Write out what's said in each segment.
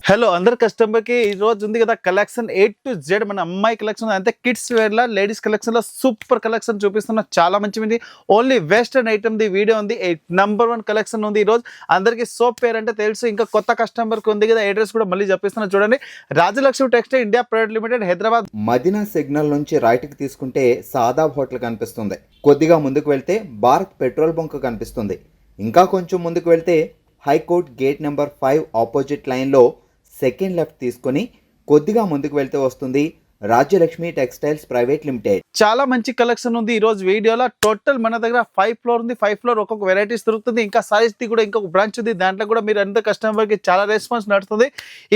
Hello అందరు కస్టమర్కి ఈ రోజు ఉంది కదా కలెక్షన్ A to Z మన అమ్మాయి కలెక్షన్ అంటే కిడ్స్ వేర్ లా లేడీస్ కలెక్షన్ లో సూపర్ కలెక్షన్ చూపిస్తున్నా చాలా మంచిది only western item the video ఉంది నంబర్ 1 కలెక్షన్ ఉంది ఈ రోజు అందరికి సోప్ పేరు అంటే తెలుసు ఇంకా కొత్త కస్టమర్ కి ఉంది కదా అడ్రస్ కూడా మళ్ళీ చెప్పిస్తున్నా చూడండి Rajalakshmi textile India private limited Hyderabad Madina signal నుంచి రైట్ కి తీసుకుంటే సాదాబ్ హోటల్ కనిపిస్తుంది. కొద్దిగా ముందుకు వెళ్తే భారత్ పెట్రోల్ బంక్ కనిపిస్తుంది. ఇంకా కొంచెం ముందుకు వెళ్తే హైకోర్ట్ గేట్ నెంబర్ 5 ఆపోజిట్ లైన్లో సెకండ్ లెఫ్ట్ తీసుకొని కొద్దిగా ముందుకు వెళ్తే వస్తుంది రాజ్యలక్ష్మి టెక్స్టైల్స్ ప్రైవేట్ లిమిటెడ్. చాలా మంచి కలెక్షన్ ఉంది ఈ రోజు వీడియోలో టోటల్ మన దగ్గర 5 ఫ్లోర్ ఉంది 5 ఫ్లోర్ ఒక్కొక్క వెరైటీస్ దొరుకుతుంది ఇంకా సైజ్ ది కూడా ఇంకొక బ్రాంచ్ ఉంది దాంట్లో కూడా మీరు అంత కస్టమర్ కి చాలా రెస్పాన్స్ నడుస్తుంది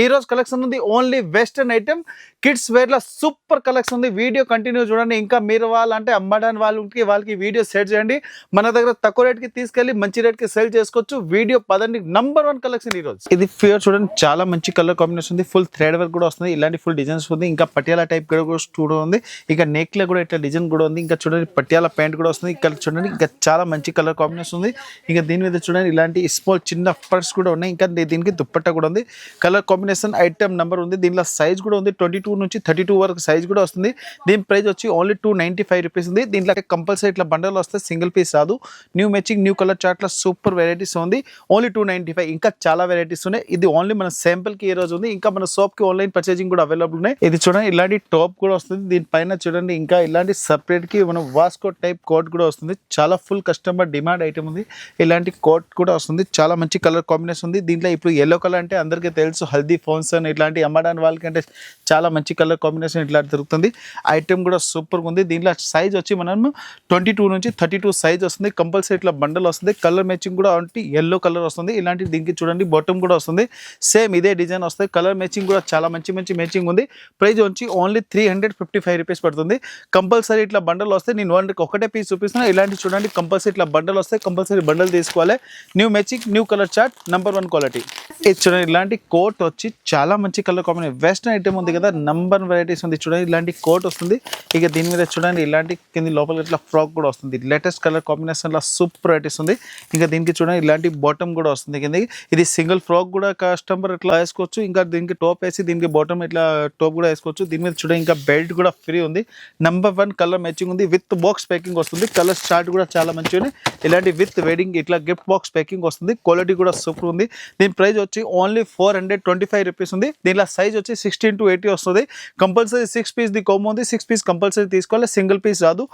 ఈ రోజు కలెక్షన్ ఉంది only western item kids wear లో సూపర్ కలెక్షన్ ఉంది వీడియో కంటిన్యూ చూడండి ఇంకా మీరు వాళ్ళంటే అమ్మడానికి వాళ్ళకి వీడియో సెట్ చేయండి మన దగ్గర తక్కువ రేట్ కి తీసుకెళ్లి మంచి రేట్ కి సెల్ చేసుకోవచ్చు వీడియో పదండి నంబర్ 1 కలెక్షన్ ఈ రోజు ఇది ఫియర్ చూడండి చాలా మంచి కలర్ కాంబినేషన్ ఉంది ఫుల్ థ్రెడ్ వర్క్ కూడా వస్తుంది ఇలాంటి ఫుల్ డిజైన్స్ ఉంది ఇంకా పటియాలా టైప్ కూడా స్టూడియో ఉంది ఇక నెక్ లో కూడా ఇట్లా డిజైన్ కూడా ఉంది ఇంకా చూడండి పటియాలా ప్యాంట్ కూడా వస్తుంది ఇక్కడ చూడండి ఇంకా చాలా మంచి కలర్ కాంబినేషన్ ఉంది ఇంకా దీని మీద చూడండి ఇలాంటి స్మాల్ చిన్న పర్స్ కూడా ఉన్నాయి ఇంకా దీనికి దుప్పట్టా కూడా ఉంది కలర్ కాంబినేషన్ ఐటమ్ నెంబర్ ఉంది దీనిలో సైజ్ కూడా ఉంది 22 నుంచి 32 వరకు సైజ్ కూడా వస్తుంది దీని ప్రైస్ వచ్చి ఓన్లీ 295 రూపీస్ ఉంది దీంట్లో కంపల్సరీ ఇట్లా బండల్ వస్తే సింగిల్ పీస్ రాదు new matching new colour chart లో సూపర్ వెరైటీస్ ఉంది ఓన్లీ 295 ఇంకా చాలా వెరైటీస్ ఉన్నాయి ఇది ఓన్లీ మన శాంపుల్ కి ఈ రోజు ఉంది ఇంకా మన షాప్ కి ఆన్లైన్ పర్చేజింగ్ కూడా అవైలబుల్ ఉన్నాయి ఇది చూడండి ఇలాంటి టాప్ కూడా వస్తుంది దీనిపైన చూడండి ఇంకా ఇలాంటి సపరేట్ కి మనం వాస్కోట్ టైప్ కోట్ కూడా వస్తుంది చాలా ఫుల్ కస్టమర్ డిమాండ్ ఐటమ్ ఉంది ఇలాంటి కోట్ కూడా వస్తుంది చాలా మంచి కలర్ కాంబినేషన్ ఉంది దీంట్లో ఇప్పుడు ఎల్లో కలర్ అంటే అందరికీ తెలుసు హల్దీ ఫంక్షన్ ఇట్లాంటి అమ్మడానికి వాళ్ళకంటే చాలా మంచి కలర్ కాంబినేషన్ ఇట్లా దొరుకుతుంది ఐటమ్ కూడా సూపర్ ఉంది దీంట్లో సైజ్ వచ్చి మనం 22 నుంచి 32 సైజ్ వస్తుంది కంపల్సరీ ఇట్లా బండల్ వస్తుంది కలర్ మ్యాచింగ్ కూడా అంటే ఎల్లో కలర్ వస్తుంది ఇలాంటి దీనికి చూడండి బాటమ్ కూడా వస్తుంది సేమ్ ఇదే డిజైన్ వస్తుంది కలర్ మ్యాచింగ్ కూడా చాలా మంచి మ్యాచింగ్ ఉంది ప్రైస్ వచ్చి ఓన్లీ 355 రూపీస్ పడుతుంది కంపల్సరీ ఇట్లా బండల్ వస్తే నేను ఒకటే పీస్ చూపిస్తున్నా ఇలాంటి చూడండి కంపల్సరీ ఇట్లా బండల్ వస్తే కంపల్సరీ బండల్ తీసుకోవాలి new matching new colour chart number 1 quality ఇది చూడండి ఇలాంటి కోట్ వచ్చి చాలా మంచి కలర్ కాంబినేషన్ వెస్టర్న్ ఐటమ్ ఉంది కదా నంబర్ వెరైటీస్ ఉంది చూడండి ఇలాంటి కోట్ వస్తుంది ఇక దీని మీద చూడండి ఇలాంటి కింద లోపల ఇట్లా ఫ్రాక్ కూడా వస్తుంది లేటెస్ట్ కలర్ కాంబినేషన్ లో సూపర్ వెరైటీస్ ఉంది ఇంకా దీనికి చూడండి ఇలాంటి బాటమ్ కూడా వస్తుంది కింద ఇది సింగిల్ ఫ్రాక్ కూడా కస్టమర్ ఇట్లా వేసుకోవచ్చు ఇంకా దీనికి టాప్ వేసి దీనికి బాటమ్ ఇట్లా టాప్ కూడా వేసుకోవచ్చు దీని మీద చూడండి ఇంకా బెల్ట్ కూడా ఫ్రీ ఉంది నంబర్ 1 కలర్ మ్యాచింగ్ ఉంది విత్ బాక్స్ ప్యాకింగ్ వస్తుంది కలర్ చార్ట్ కూడా చాలా మంచిగా ఇలాంటి విత్ వెడ్డింగ్ ఇట్లా గిఫ్ట్ బాక్స్ ప్యాకింగ్ వస్తుంది క్వాలిటీ కూడా సూపర్ ఉంది దీని ప్రైస్ వచ్చి ఓన్లీ 425 రూపీస్ ఉంది దీనిలో సైజ్ వచ్చి 16 to 80 వస్తుంది కంపల్సరీ 6 పీస్ ది కాంబో ఉంది 6 పీస్ కంపల్సరీ తీసుకోవాలి సింగిల్ పీస్ రాదు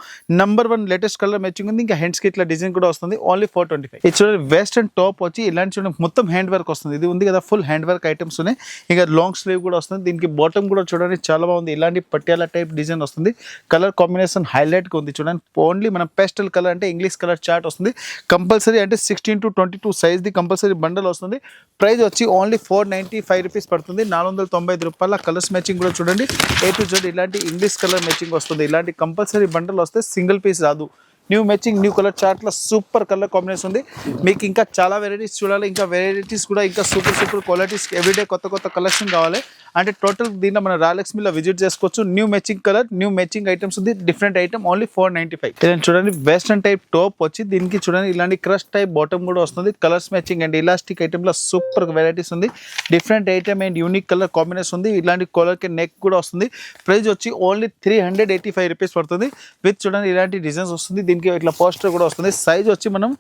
నంబర్ 1 లేటెస్ట్ కలర్ మ్యాచింగ్ ఉంది ఇంకా హ్యాండ్స్ కి ఇట్లా డిజైన్ కూడా వస్తుంది ఓన్లీ 425 ఇది చూడండి వెస్టర్న్ టాప్ వచ్చి ఇలాంటి చూడండి మొత్తం హ్యాండ్ వర్క్ వస్తుంది ఇది ఉంది కదా ఫుల్ హ్యాండ్ వర్క్ ఐటమ్స్ ఉన్నాయి ఇంకా లాంగ్ స్లీవ్ కూడా వస్తుంది దీనికి బాటమ్ కూడా చూడండి చాలా బాగుంది ఇలాంటి పటియాలా టైప్ డిజైన్ వస్తుంది కలర్ కాంబినేషన్ హైలైట్ గా ఉంది చూడండి ఓన్లీ మనం పేస్టల్ కలర్ అంటే ఇంగ్లీష్ కలర్ చార్ట్ వస్తుంది కంపల్సరీ అంటే 16 to 22 size the compulsory bundle వస్తుంది ప్రైస్ వచ్చి ఓన్లీ 495 రూపీస్ పడుతుంది 495 రూపాయల కలర్స్ మ్యాచింగ్ కూడా చూడండి A to Z ఇలాంటి ఇంగ్లీష్ కలర్ మ్యాచింగ్ వస్తుంది ఇలాంటి కంపల్సరీ బండల్ వస్తే సింగిల్ పీస్ రాదు new matching new colour chart లో సూపర్ కలర్ కాంబినేషన్ ఉంది మీకు ఇంకా చాలా వెరైటీస్ చూడాలి ఇంకా వెరైటీస్ కూడా ఇంకా సూపర్ క్వాలిటీస్ ఎవ్రీడే కొత్త కలెక్షన్ కావాలి అంటే టోటల్ దీనిలో మన రాయలక్ష్మిలో విజిట్ చేసుకోవచ్చు new matching colour new matching items ఉంది డిఫరెంట్ ఐటమ్ ఓన్లీ 495 ఇలాంటి చూడండి వెస్టర్న్ టైప్ టాప్ వచ్చి దీనికి చూడండి ఇలాంటి క్రష్ టైప్ బాటమ్ కూడా వస్తుంది colours matching and elastic item లో సూపర్ వెరైటీస్ ఉంది different item and unique colour combination ఉంది ఇలాంటి కలర్ కి నెక్ కూడా వస్తుంది ప్రైస్ వచ్చి ఓన్లీ 385 రూపీస్ పడుతుంది విత్ చూడండి ఇలాంటి డిజైన్స్ వస్తుంది దీనికి ఇట్లా పోస్టర్ కూడా వస్తుంది సైజ్ వచ్చి మనం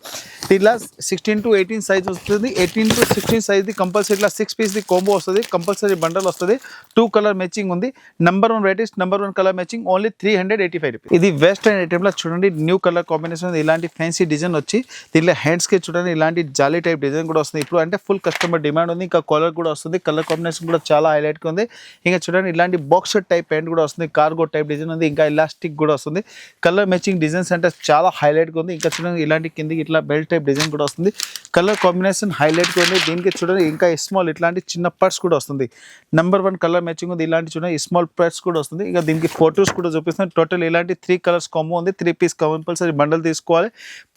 ఇట్లా 16 to 18 సైజ్ వస్తుంది 18 to 16 సైజ్ ది కంపల్సరీ ఇట్లా 6 పీస్ ది కాంబో వస్తుంది కంపల్సరీ బండల్ వస్తుంది 2 కలర్ మ్యాచింగ్ ఉంది number 1 varieties number 1 colour matching only 385 rupees ఇది వెస్టర్న్ ఐటమ్ లో చూడండి న్యూ కలర్ కాంబినేషన్ ఇలాంటి ఫ్యాన్సీ డిజైన్ వచ్చి దీనిలో హ్యాండ్స్ కి చూడండి ఇలాంటి జాలీ టైప్ డిజైన్ కూడా వస్తుంది ఇప్పుడు అంటే ఫుల్ కస్టమర్ డిమాండ్ ఉంది ఇంకా కలర్ కూడా వస్తుంది కలర్ కాంబినేషన్ కూడా చాలా హైలైట్ గా ఉంది ఇంకా చూడండి ఇలాంటి బాక్స్ టైప్ ప్యాంట్ కూడా వస్తుంది కార్గో టైప్ డిజైన్ ఉంది ఇంకా ఇలాస్టిక్ కూడా వస్తుంది కలర్ మ్యాచింగ్ డిజైన్స్ అంటే చాలా హైలైట్ గా ఉంది ఇంకా చూడండి ఇలాంటి కిందికి ఇట్లా బెల్ట్ టైప్ డిజైన్ కూడా వస్తుంది కలర్ కాంబినేషన్ హైలైట్ గా ఉంది దీనికి చూడండి ఇంకా స్మాల్ ఇట్లాంటి చిన్న పర్స్ కూడా వస్తుంది నంబర్ 1 కలర్ మ్యాచింగ్ ఉంది ఇలాంటి చూడండి స్మాల్ పర్స్ కూడా వస్తుంది ఇక దీనికి ఫోటోస్ కూడా చూపిస్తాను టోటల్ ఇలాంటి 3 కలర్స్ కాంబో ఉంది 3 పీస్ కంపల్సరీ బండల్ తీసుకోవాలి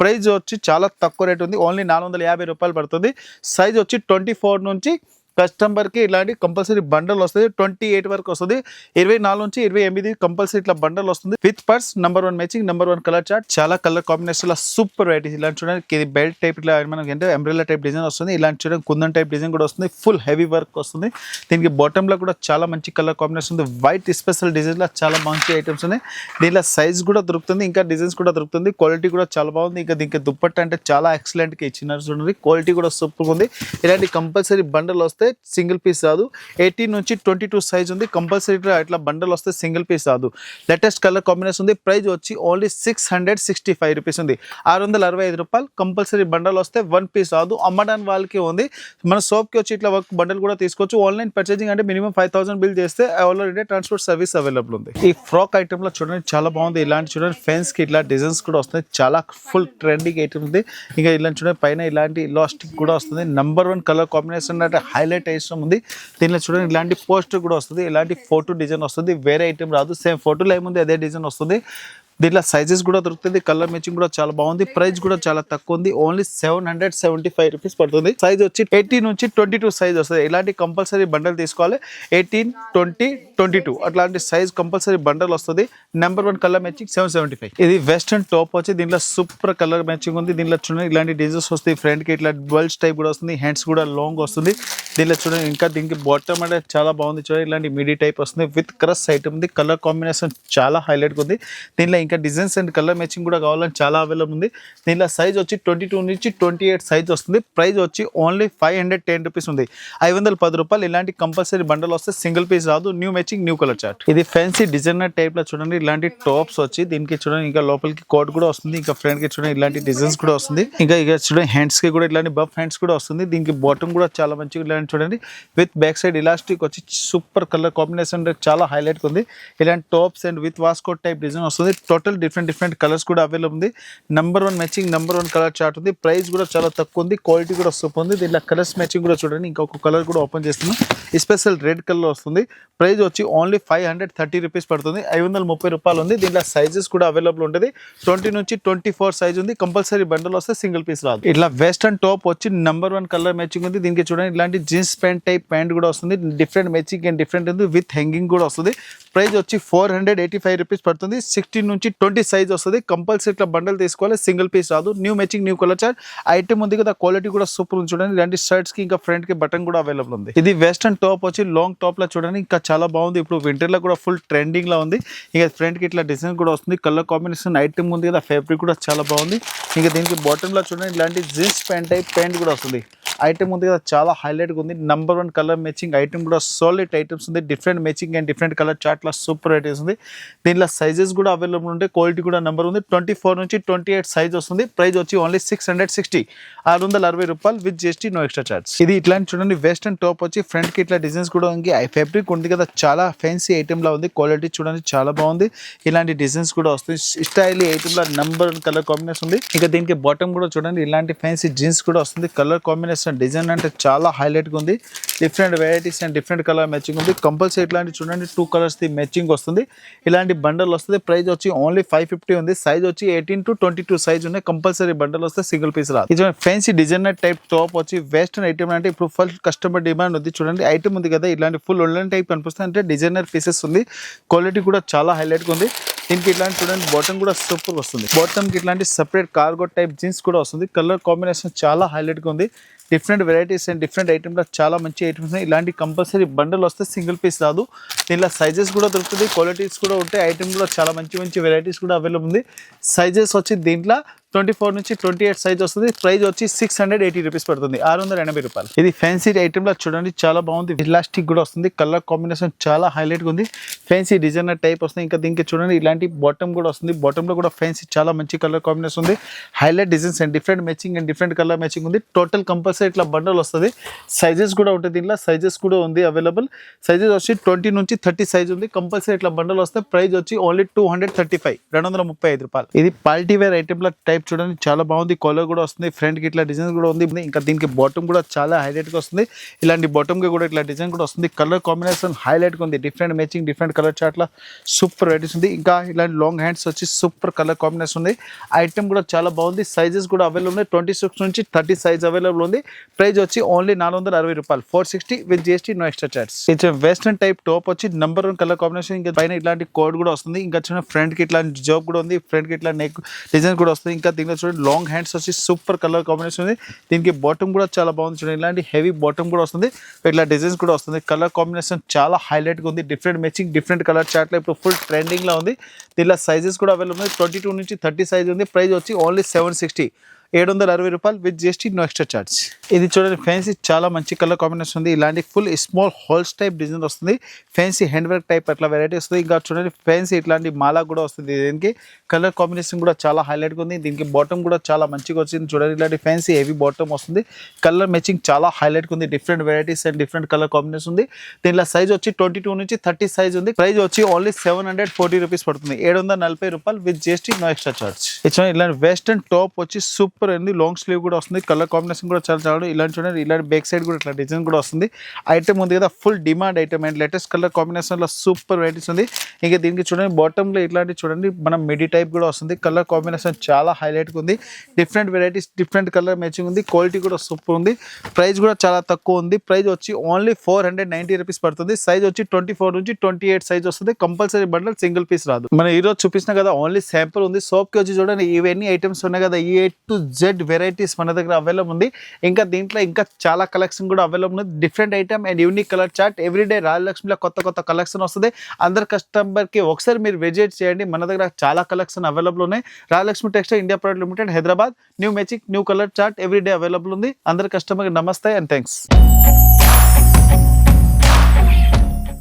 ప్రైస్ వచ్చి చాలా తక్కువ రేట్ ఉంది ఓన్లీ 450 రూపాయలు పడుతుంది సైజ్ వచ్చి 24 నుంచి కస్టమర్ కి ఇలాంటి కంపల్సరీ బండల్ వస్తుంది. 28 వరకు వస్తుంది. 24 నుంచి 28 కంపల్సరీ ఇట్లా బండల్ వస్తుంది. With purse number 1 matching, number 1 colour chart, చాలా కలర్ కాంబినేషన్ లో సూపర్ వెరైటీస్. ఇలాంటి చూడండి ఇది బెల్ట్ టైప్ ఇట్లా మనకి అంటే అంబ్రెల్లా టైప్ డిజైన్ వస్తుంది. ఇలాంటి చూడండి కుందన్ టైప్ డిజైన్ కూడా వస్తుంది. ఫుల్ హెవీ వర్క్ వస్తుంది. దీనికి బాటమ్ లో కూడా చాలా మంచి కలర్ కాంబినేషన్ ఉంది. వైట్ స్పెషల్ డిజైన్ లో చాలా మంచి ఐటమ్స్ ఉన్నాయి. దీనిలో సైజ్ కూడా దొరుకుతుంది, ఇంకా డిజైన్స్ కూడా దొరుకుతుంది. క్వాలిటీ కూడా చాలా బాగుంది. ఇంకా దీనికి దుప్పట్ట అంటే చాలా ఎక్సలెంట్ గా ఇచ్చినారు చూడండి. క్వాలిటీ కూడా సూపర్ ఉంది. ఇలాంటి కంపల్సరీ బండల్ వస్తే సింగిల్ పీస్ రాదు. 18 నుంచి 22 సైజ్ ఉంది. కంపల్సరీ ఇట్లా బండల్ వస్తే సింగిల్ పీస్ రాదు. లేటెస్ట్ కలర్ కాంబినేషన్ ఉంది. ప్రైస్ వచ్చి ఓన్లీ 665 రూపీస్ ఉంది. 665 రూపాయలు. కంపల్సరీ బండల్ వస్తే 1 పీస్ రాదు. అమ్మడానికి వాళ్ళకి ఉంది. మన షాప్కి వచ్చి ఇట్లా వర్క్ బండల్ కూడా తీసుకోవచ్చు. ఆన్లైన్ పర్చేజింగ్ అంటే మినిమం 5000 బిల్ చేస్తే all over India transport service available ఉంది. ఈ ఫ్రాక్ ఐటమ్ లో చూడండి చాలా బాగుంది. ఇలాంటి చూడండి ఫెన్స్ కి ఇట్లా డిజైన్స్ కూడా వస్తుంది. చాలా ఫుల్ ట్రెండింగ్ ఐటమ్ ఉంది. ఇంకా ఇలాంటి చూడండి పైన ఇలాంటి ఇలాస్టిక్ కూడా వస్తుంది. నంబర్ 1 కలర్ కాంబినేషన్ అంటే హైలైట్ ఐటమ్ ఉంది. దీనిలో చూడండి ఇలాంటి పోస్టర్ కూడా వస్తుంది. ఇలాంటి ఫోటో డిజైన్ వస్తుంది. వేరే ఐటమ్ రాదు. సేమ్ ఫోటోలో ఏముంది అదే డిజైన్ వస్తుంది. దీంట్లో సైజెస్ కూడా దొరుకుతుంది. కలర్ మ్యాచింగ్ కూడా చాలా బాగుంది. ప్రైస్ కూడా చాలా తక్కువ ఉంది. ఓన్లీ 775 రూపీస్ పడుతుంది. సైజ్ వచ్చి 18 నుంచి 22 సైజ్ వస్తుంది. ఇలాంటి కంపల్సరీ బండల్ తీసుకోవాలి. 18, 20, 22 అట్లాంటి సైజ్ కంపల్సరీ బండల్ వస్తుంది. Number 1 colour matching 775. ఇది వెస్టర్న్ టాప్ వచ్చి దీంట్లో సూపర్ కలర్ మ్యాచింగ్ ఉంది. దీంట్లో చూడండి ఇలాంటి డిజైన్స్ వస్తాయి. ఫ్రంట్ కి ఇట్లా బల్జ్ టైప్ కూడా వస్తుంది. హ్యాండ్స్ కూడా లాంగ్ వస్తుంది. దీంట్లో చూడండి ఇంకా దీనికి బాటమ్ అంటే చాలా బాగుంది. చూడండి ఇలాంటి మిడీ టైప్ వస్తుంది. విత్ క్రస్ ఐటమ్ ఉంది. కలర్ కాంబినేషన్ చాలా హైలైట్ ఉంది. దీనిలో ఇంకా డిజైన్స్ అండ్ కలర్ మ్యాచింగ్ కూడా కావాలని చాలా అవైలబుల్ ఉంది. దీనిలో సైజ్ వచ్చి 22 నుంచి 28 సైజ్ వస్తుంది. ప్రైస్ వచ్చి ఓన్లీ 510 రూపీస్ ఉంది. 510 రూపాయలు. ఇలాంటి కంపల్సరీ బండల్ వస్తే సింగిల్ పీస్ రాదు. New matching new colour chart. ఇది ఫ్యాన్సీ డిజైనర్ టైప్ లో చూడండి ఇలాంటి టాప్స్ వచ్చి దీనికి చూడండి ఇంకా లోపలికి కోట్ కూడా వస్తుంది. ఇంకా ఫ్రంట్ కి చూడండి ఇలాంటి డిజైన్స్ కూడా వస్తుంది. ఇంకా ఇక చూడండి హ్యాండ్స్ కి కూడా ఇలాంటి బఫ్ హ్యాండ్స్ కూడా వస్తుంది. దీనికి బాటమ్ కూడా చాలా మంచిగా ఇలాంటి చూడండి విత్ బ్యాక్ సైడ్ ఇలాస్టిక్ వచ్చి సూపర్ కలర్ కాంబినేషన్ చాలా హైలైట్ ఉంది. ఇలాంటి tops and with waistcoat type design వస్తుంది. టోటల్ డిఫరెంట్ కలర్స్ కూడా అవైలబుల్ ఉంది. Number 1 matching, number 1 colour chart ఉంది. ప్రైస్ కూడా చాలా తక్కువ ఉంది. క్వాలిటీ కూడా సూపర్ ఉంది. దీంట్లో కలర్స్ మ్యాచింగ్ కూడా చూడండి. ఇంకొక కలర్ కూడా ఓపెన్ చేస్తున్నాం. స్పెషల్ రెడ్ కలర్ వస్తుంది. ప్రైస్ వచ్చి ఓన్లీ 530 రూపీస్ పడుతుంది. 530 రూపాయలు ఉంది. దీంట్లో సైజెస్ కూడా అవైలబుల్ ఉంటుంది. 20 నుంచి 24 సైజ్ ఉంది. కంపల్సరీ బండల్ వస్తే సింగిల్ పీస్ రాదు. ఇట్లా వెస్టర్న్ టాప్ వచ్చి నంబర్ 1 కలర్ మ్యాచింగ్ ఉంది. దీనికి చూడండి ఇలాంటి జీన్స్ ప్యాంట్ టైప్ ప్యాంట్ కూడా వస్తుంది. డిఫరెంట్ మ్యాచింగ్ అండ్ డిఫరెంట్ ఉంది. విత్ హ్యాంగింగ్ కూడా వస్తుంది. ప్రైస్ వచ్చి 485 రూపీస్ పడుతుంది. 16 నుంచి 20 సైజ్ వస్తుంది. కంపల్సరీ ఇట్లా బండల్ తీసుకోవాలి. సింగిల్ పీస్ రాదు. New matching new colour chart item ఉంది కదా. క్వాలిటీ కూడా సూపర్ ఉంది. చూడండి ఇలాంటి షర్ట్స్ కి ఇంకా ఫ్రంట్ కి బటన్ కూడా అవైలబుల్ ఉంది. ఇది వెస్టర్న్ టాప్ వచ్చి లాంగ్ టాప్ లో చూడండి ఇంకా చాలా బాగుంది. ఇప్పుడు వింటర్ లో కూడా ఫుల్ ట్రెండింగ్ లో ఉంది. ఇంకా ఫ్రంట్ కి ఇట్లా డిజైన్ కూడా వస్తుంది. కలర్ కాంబినేషన్ ఐటమ్ ఉంది కదా. ఫ్యాబ్రిక్ కూడా చాలా బాగుంది. ఇంకా దీనికి బాటమ్ లో చూడండి ఇలాంటి జీన్స్ ప్యాంట్ టైప్ ప్యాంట్ కూడా వస్తుంది. ఐటమ్ ఉంది కదా చాలా హైలైట్ గా ఉంది. నంబర్ 1 కలర్ మ్యాచింగ్ ఐటమ్ కూడా సాలిడ్ ఐటమ్స్ ఉంది. Different matching and different colour chart లో సూపర్ ఐటమ్స్ ఉంది. దీనిలో సైజెస్ కూడా అవైలబుల్ ఉంటాయి. క్వాలిటీ కూడా నెంబర్ ఉంది. 24 నుంచి 28 సైజ్ వస్తుంది. ప్రైస్ వచ్చి ఓన్లీ 660, 660 రూపాయలు with GST no extra charge. ఇది ఇట్లాంటి చూడండి వెస్టర్న్ టాప్ వచ్చి ఫ్రంట్ కి ఇట్లా డిజైన్స్ కూడా ఉంది. ఫ్యాబ్రిక్ ఉంది కదా చాలా ఫ్యాన్సీ ఐటమ్ లా ఉంది. క్వాలిటీ చూడండి చాలా బాగుంది. ఇలాంటి డిజైన్స్ కూడా వస్తాయి. స్టైల్ ఐటమ్ లో నెంబర్ 1 కలర్ కాంబినేషన్ ఉంది. ఇంకా దీనికి బాటమ్ కూడా చూడండి ఇలాంటి ఫ్యాన్సీ జీన్స్ కూడా వస్తుంది. కలర్ కాంబినేషన్ డిజైన్ అంటే చాలా హైలైట్ గా ఉంది. Different varieties and different colour matching ఉంది. కంపల్సరీ ఇట్లాంటి చూడండి 2 కలర్స్ ది మ్యాచింగ్ వస్తుంది. ఇలాంటి బండల్ వస్తుంది. ప్రైస్ వచ్చి ఓన్లీ 550 ఉంది. సైజ్ వచ్చి 18 to 22 సైజ్ ఉన్నాయి. కంపల్సరీ బండల్ వస్తే సింగిల్ పీస్ రాదు. ఇది ఫ్యాన్సీ డిజైనర్ టైప్ టాప్ వచ్చి వెస్టర్న్ ఐటమ్ అంటే ఇప్పుడు ఫుల్ కస్టమర్ డిమాండ్ ఉంది. చూడండి ఐటమ్ ఉంది కదా ఇలాంటి ఫుల్ ఒళ్ళన్ టైప్ కనిపిస్తుంది. అంటే డిజైనర్ పీసెస్ ఉంది. క్వాలిటీ కూడా చాలా హైలైట్ గా ఉంది. దీనికి ఇట్లాంటి చూడండి బాటమ్ కూడా సూపర్ వస్తుంది. బాటమ్ కి ఇట్లాంటి సెపరేట్ కార్గో టైప్ జీన్స్ కూడా వస్తుంది. కలర్ కాంబినేషన్ చాలా హైలైట్ గా ఉంది. డిఫరెంట్ వెరైటీస్ అండ్ డిఫరెంట్ ఐటమ్లో చాలా మంచి ఐటమ్స్ ఉన్నాయి. ఇలాంటి కంపల్సరీ బండల్ వస్తే సింగిల్ పీస్ రాదు. దీనిలో సైజెస్ కూడా దొరుకుతుంది. క్వాలిటీస్ కూడా ఉంటాయి. ఐటమ్ కూడా చాలా మంచి వెరైటీస్ కూడా అవైలబుల్ ఉంది. సైజెస్ వచ్చి దీంట్లో 24 నుంచి 28 సైజ్ వస్తుంది. ప్రైస్ వచ్చి 680 రూపీస్ పడుతుంది. 680 రూపాయలు. ఇది ఫ్యాన్సీ ఐటమ్ లో చూడండి చాలా బాగుంది. ఇలాస్టిక్ కూడా వస్తుంది. కలర్ కాంబినేషన్ చాలా హైలైట్ గా ఉంది. ఫ్యాన్సీ డిజైనర్ టైప్ వస్తుంది. ఇంకా దీనికి చూడండి ఇలాంటి బాటమ్ కూడా వస్తుంది. బాటమ్ లో కూడా ఫ్యాన్సీ చాలా మంచి కలర్ కాంబినేషన్ ఉంది. Highlight designs and different matching and different colour matching ఉంది. టోటల్ కంపల్సరీ ఇట్లా బండల్ వస్తుంది. సైజెస్ కూడా ఉంటుంది. దీనిలో సైజెస్ కూడా ఉంది అవైలబుల్. సైజెస్ వచ్చి 20 నుంచి 30 సైజ్ ఉంది. కంపల్సరీ ఇట్లా బండల్ వస్తే ప్రైస్ వచ్చి ఓన్లీ 235 రూపాయలు. ఇది పార్టీ వేర్ ఐటమ్ లో టైప్ టైప్ చూడండి చాలా బాగుంది, కలర్ కూడా వస్తుంది, ఫ్రంట్ కి ఇట్లా డిజైన్ కూడా ఉంది. ఇంకా దీనికి బాటమ్ కూడా చాలా హైలైట్ గా వస్తుంది, ఇలాంటి బాటమ్ కి కూడా ఇట్లా డిజైన్ కూడా వస్తుంది. కలర్ కాంబినేషన్ హైలైట్ గా ఉంది, different matching different colour chart లా సూపర్ వెరైటీస్ ఉంది. ఇంకా ఇలాంటి లాంగ్ హ్యాండ్స్ వచ్చి సూపర్ కలర్ కాంబినేషన్ ఉంది. ఐటమ్ కూడా చాలా బాగుంది, సైజెస్ కూడా అవైలబుల్ ఉన్నాయి, 26 నుంచి 30 సైజ్ అవైలబుల్ ఉంది. ప్రైస్ వచ్చి ఓన్లీ 460 రూపాయలు, 460 with GST no extra charge. ఇది వెస్టర్న్ టైప్ టాప్ వచ్చి నెంబర్ 1 కలర్ కాంబినేషన్. ఇంకా పైన ఇట్లాంటి కోడ్ కూడా వస్తుంది, ఇంకా చూడండి ఫ్రంట్ కి ఇట్లాంటి జాబ్ కూడా ఉంది, ఫ్రంట్ కి ఇట్లా నెక్ డిజైన్ కూడా వస్తుంది. ఇంకా దీంట్లో చూడండి లాంగ్ హ్యాండ్స్ వచ్చి సూపర్ కలర్ కాంబినేషన్ ఉంది. దీనికి బాటమ్ కూడా చాలా బాగుంది, చూడండి ఇలాంటి హెవీ బాటమ్ కూడా వస్తుంది, ఇట్లా డిజైన్స్ కూడా వస్తుంది. కలర్ కాంబినేషన్ చాలా హైలైట్ గా ఉంది, different matching different colour chart లో ఇప్పుడు ఫుల్ ట్రెండింగ్ లా ఉంది. దీనిలో సైజెస్ కూడా అవైలబుల్ ఉంది, 22 నుంచి 30 సైజ్ ఉంది. ప్రైస్ వచ్చి ఓన్లీ 760, 760 రూపాయలు with GST no extra charge. ఇది చూడండి ఫ్యాన్సీ చాలా మంచి కలర్ కాంబినేషన్ ఉంది, ఇలాంటి full small holes type design వస్తుంది, ఫ్యాన్సీ హ్యాండ్ వర్క్ టైప్ అట్లా వెరైటీ వస్తుంది. ఇంకా చూడండి ఫ్యాన్సీ ఇట్లాంటి మాలా కూడా వస్తుంది. దీనికి కలర్ కాంబినేషన్ కూడా చాలా హైలైట్ గా ఉంది, దీనికి బాటమ్ కూడా చాలా మంచిగా వచ్చింది. చూడండి ఇలాంటి ఫ్యాన్సీ హెవీ బాటమ్ వస్తుంది, కలర్ మ్యాచింగ్ చాలా హైలైట్ గా ఉంది, different varieties and different colour combination ఉంది. దీనిలో సైజ్ వచ్చి 22 నుంచి 30 సైజ్ ఉంది. ప్రైస్ వచ్చి ఓన్లీ 740 రూపీస్ పడుతుంది, 740 రూపాయలు with GST no extra charge. ఇలాంటి వెస్టర్న్ టాప్ వచ్చి సూపర్ ఉంది, లాంగ్ స్లీవ్ కూడా వస్తుంది, కలర్ కాంబినేషన్ కూడా చాలా చాలా ఇలాంటి చూడండి, ఇలాంటి బ్యాక్ సైడ్ కూడా ఇట్లా డిజైన్ కూడా వస్తుంది. ఐటమ్ ఉంది కదా full demand item and latest colour combination లో సూపర్ వెరైటీస్ ఉంది. ఇంకా దీనికి చూడండి బాటమ్ లో ఇట్లాంటి చూడండి మనం మిడి టైప్ కూడా వస్తుంది, కలర్ కాంబినేషన్ చాలా హైలైట్ గా ఉంది, different varieties different colour matching ఉంది, క్వాలిటీ కూడా సూపర్ ఉంది. ప్రైస్ కూడా చాలా తక్కువ ఉంది, ప్రైస్ వచ్చి ఓన్లీ 490 రూపీస్ పడుతుంది. సైజ్ వచ్చి 24 నుంచి 28 సైజ్ వస్తుంది, కంపల్సరీ బండల్ సింగిల్ పీస్ రాదు. మనం ఈ రోజు చూపించిన కదా ఓన్లీ శాంపుల్ ఉంది. సోప్ కి వచ్చి చూడండి ఇవన్నీ ఐటమ్స్ ఉన్నాయి కదా, ఈ A to Z వెరైటీస్ మన దగ్గర అవైలబుల్ ఉంది. ఇంకా దీంట్లో ఇంకా చాలా కలెక్షన్ కూడా అవైలబుల్ ఉంది, different item and unique colour chart. Everyday రాయలక్ష్మిలో కొత్త కొత్త కలెక్షన్ వస్తుంది. అందరు కస్టమర్ కి ఒకసారి మీరు విజిట్ చేయండి, మన దగ్గర చాలా కలెక్షన్ అవైలబుల్ ఉన్నాయి. Rayalakshmi textile India private limited, Hyderabad. New matching new colour chart everyday available ఉంది. అందరు కస్టమర్ కి నమస్తే అండ్ థ్యాంక్స్.